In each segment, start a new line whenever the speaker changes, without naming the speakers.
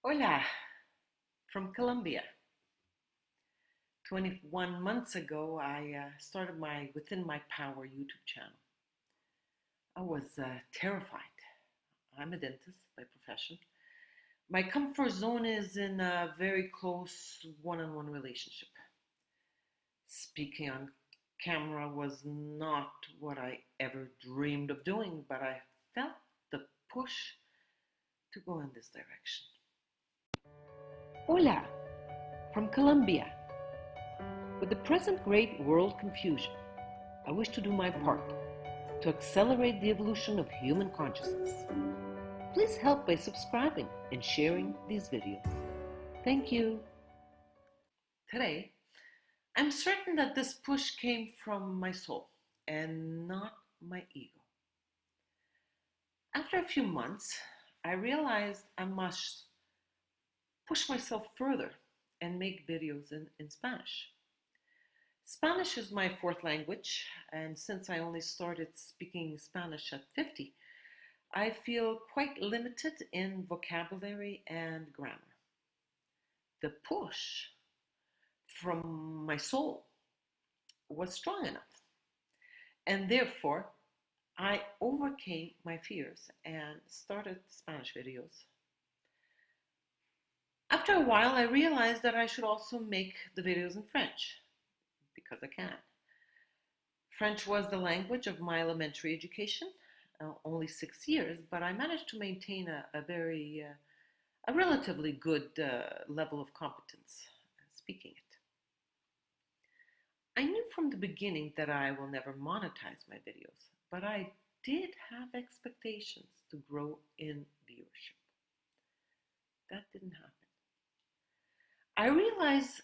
Hola, from Colombia. 21 months ago, I started my Within My Power YouTube channel. I was terrified. I'm a dentist by profession. My comfort zone is in a very close one-on-one relationship. Speaking on camera was not what I ever dreamed of doing, but I felt the push to go in this direction. Hola, from Colombia. With the present great world confusion, I wish to do my part to accelerate the evolution of human consciousness. Please help by subscribing and sharing these videos. Thank you. Today, I'm certain that this push came from my soul and not my ego. After a few months, I realized I must push myself further and make videos in Spanish. Spanish is my fourth language, and since I only started speaking Spanish at 50, I feel quite limited in vocabulary and grammar. The push from my soul was strong enough, and therefore I overcame my fears and started Spanish videos. After a while, I realized that I should also make the videos in French, because I can. French was the language of my elementary education, only 6 years, but I managed to maintain a relatively good level of competence speaking it. I knew from the beginning that I will never monetize my videos, but I did have expectations to grow in viewership. That didn't happen. I realized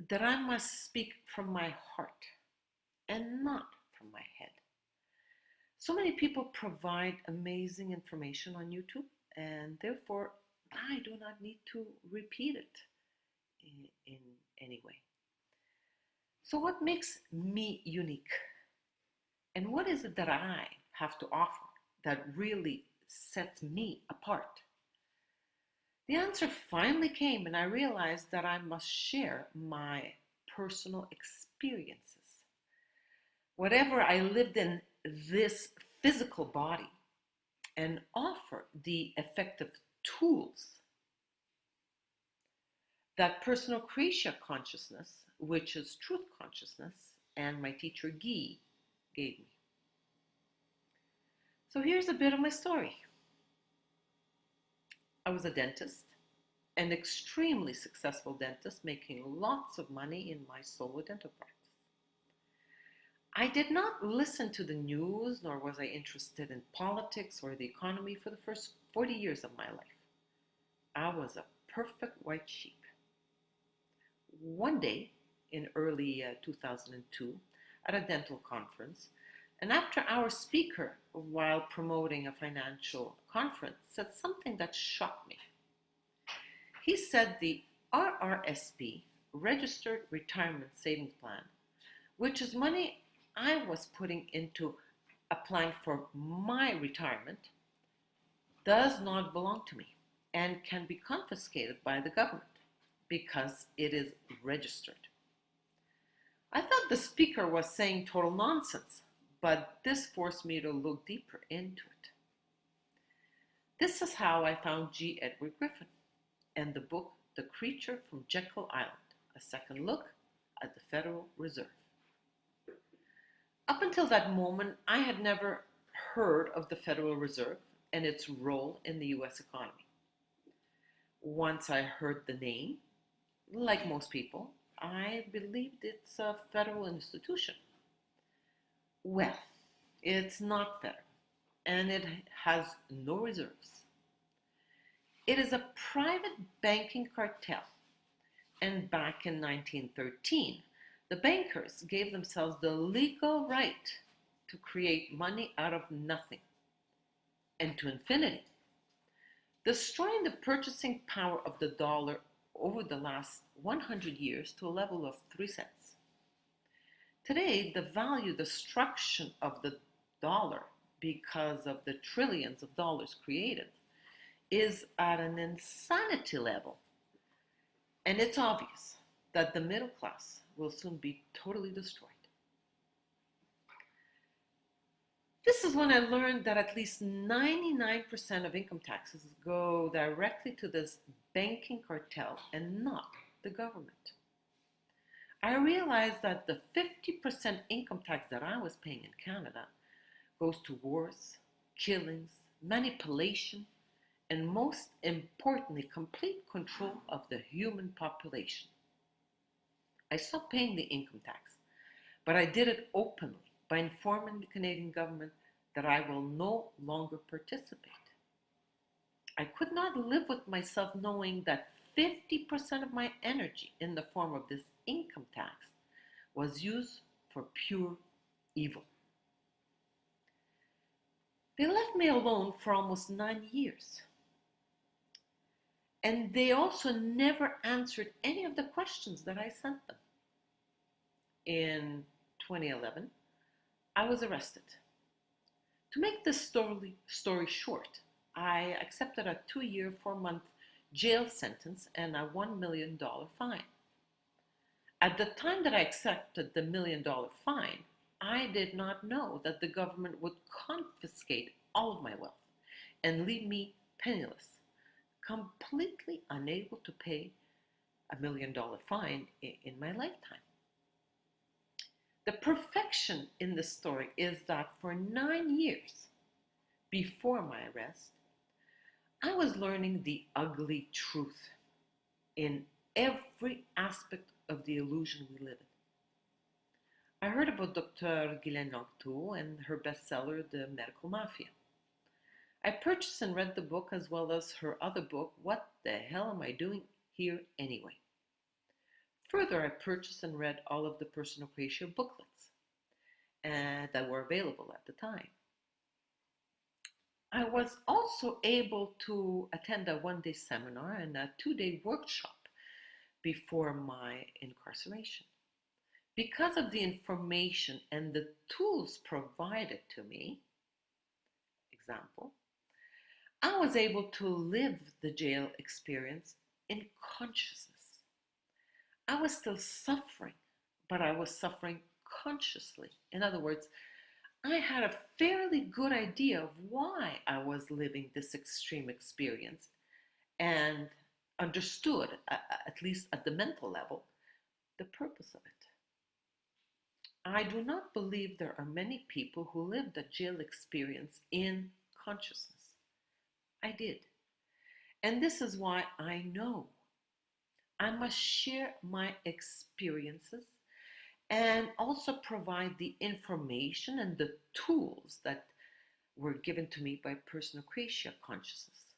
that I must speak from my heart and not from my head. So many people provide amazing information on YouTube, and therefore I do not need to repeat it in any way. So what makes me unique? And what is it that I have to offer that really sets me apart? The answer finally came, and I realized that I must share my personal experiences. Whatever I lived in this physical body, and offer the effective tools that Personocratia consciousness, which is truth consciousness, and my teacher Guy gave me. So here's a bit of my story. I was a dentist, an extremely successful dentist, making lots of money in my solo dental practice. I did not listen to the news, nor was I interested in politics or the economy for the first 40 years of my life. I was a perfect white sheep. One day, in early 2002, at a dental conference, and after our speaker, while promoting a financial conference, said something that shocked me. He said the RRSP, Registered Retirement Savings Plan, which is money I was putting into a plan for my retirement, does not belong to me and can be confiscated by the government because it is registered. I thought the speaker was saying total nonsense, but this forced me to look deeper into it. This is how I found G. Edward Griffin and the book The Creature from Jekyll Island, a second look at the Federal Reserve. Up until that moment, I had never heard of the Federal Reserve and its role in the US economy. Once I heard the name, like most people, I believed it's a federal institution. Well, it's not federal, and it has no reserves. It is a private banking cartel, and back in 1913, the bankers gave themselves the legal right to create money out of nothing and to infinity, destroying the purchasing power of the dollar over the last 100 years to a level of 3 cents. Today, the destruction of the dollar because of the trillions of dollars created is at an insanity level, and it's obvious that the middle class will soon be totally destroyed. This is when I learned that at least 99% of income taxes go directly to this banking cartel and not the government. I realized that the 50% income tax that I was paying in Canada goes to wars, killings, manipulation, and most importantly, complete control of the human population. I stopped paying the income tax, but I did it openly by informing the Canadian government that I will no longer participate. I could not live with myself knowing that 50% of my energy in the form of this income tax was used for pure evil. They left me alone for almost 9 years. And they also never answered any of the questions that I sent them. In 2011, I was arrested. To make this story short, I accepted a 2-year, 4-month jail sentence and a $1 million fine. At the time that I accepted the $1 million fine, I did not know that the government would confiscate all of my wealth and leave me penniless, completely unable to pay a $1 million fine in my lifetime. The perfection in the story is that for 9 years before my arrest, I was learning the ugly truth in every aspect of the illusion we live in. I heard about Dr. Guylaine Langto and her bestseller, The Medical Mafia. I purchased and read the book as well as her other book, What the Hell Am I Doing Here Anyway? Further, I purchased and read all of the Personocratia booklets that were available at the time. I was also able to attend a 1-day seminar and a 2-day workshop before my incarceration. Because of the information and the tools provided to me, example, I was able to live the jail experience in consciousness. I was still suffering, but I was suffering consciously. In other words, I had a fairly good idea of why I was living this extreme experience and understood, at least at the mental level, the purpose of it. I do not believe there are many people who live the jail experience in consciousness. I did. And this is why I know I must share my experiences and also provide the information and the tools that were given to me by Personocratia consciousness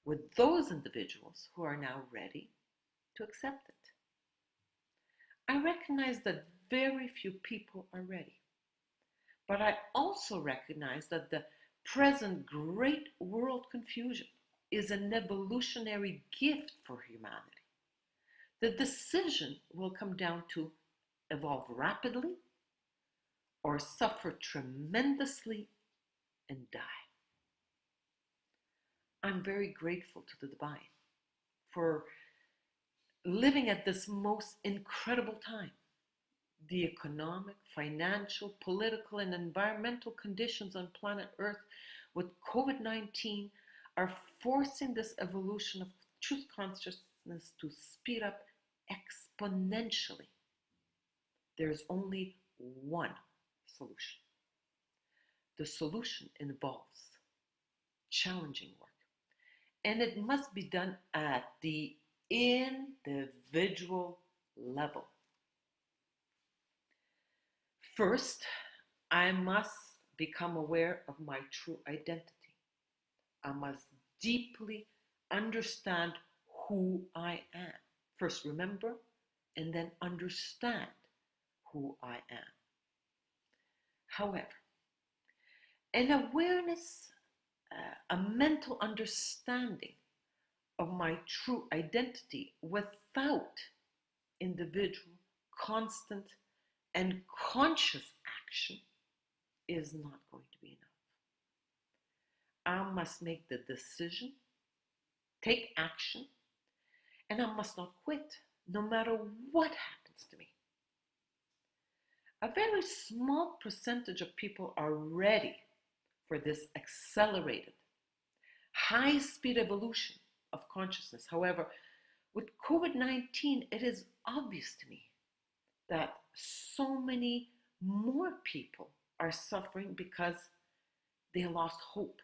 with those individuals who are now ready to accept it. I recognize that very few people are ready, but I also recognize that the present great world confusion is an evolutionary gift for humanity. The decision will come down to evolve rapidly or suffer tremendously and die. I'm very grateful to the divine for living at this most incredible time. The economic, financial, political, and environmental conditions on planet Earth with COVID-19 are forcing this evolution of truth consciousness to speed up exponentially. There's only one solution. The solution involves challenging work, and it must be done at the individual level. First, I must become aware of my true identity. I must deeply understand who I am. First, remember, and then understand who I am. However, an awareness, a mental understanding of my true identity without individual, constant, and conscious action is not going to be enough. I must make the decision take action, and I must not quit, no matter what happens to me. A very small percentage of people are ready for this accelerated, high-speed evolution of consciousness. However, with COVID-19, it is obvious to me that so many more people are suffering because they lost hope.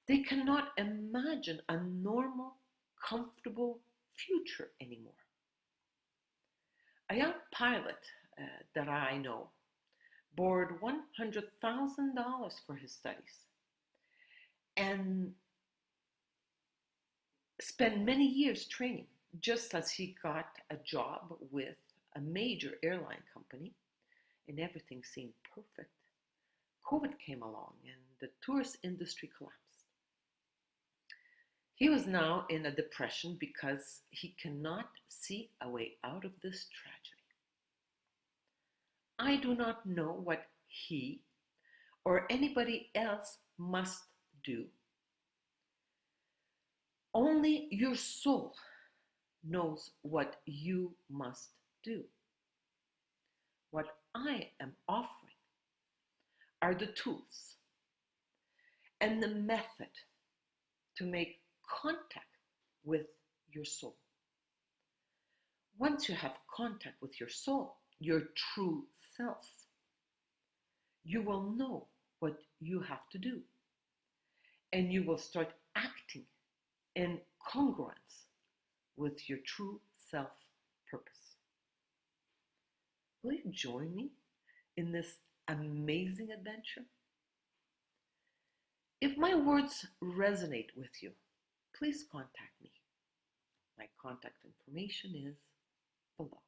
They cannot imagine a normal, comfortable future anymore. A young pilot that I know borrowed $100,000 for his studies and spent many years training, just as he got a job with a major airline company and everything seemed perfect. COVID came along and the tourist industry collapsed. He was now in a depression because he cannot see a way out of this tragedy. I do not know what he or anybody else must do. Only your soul knows what you must do. What I am offering are the tools and the method to make contact with your soul. Once you have contact with your soul, your true self, you will know what you have to do, and you will start acting in congruence with your true self purpose. Will you join me in this amazing adventure? If my words resonate with you, please contact me. My contact information is below.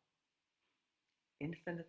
Infinite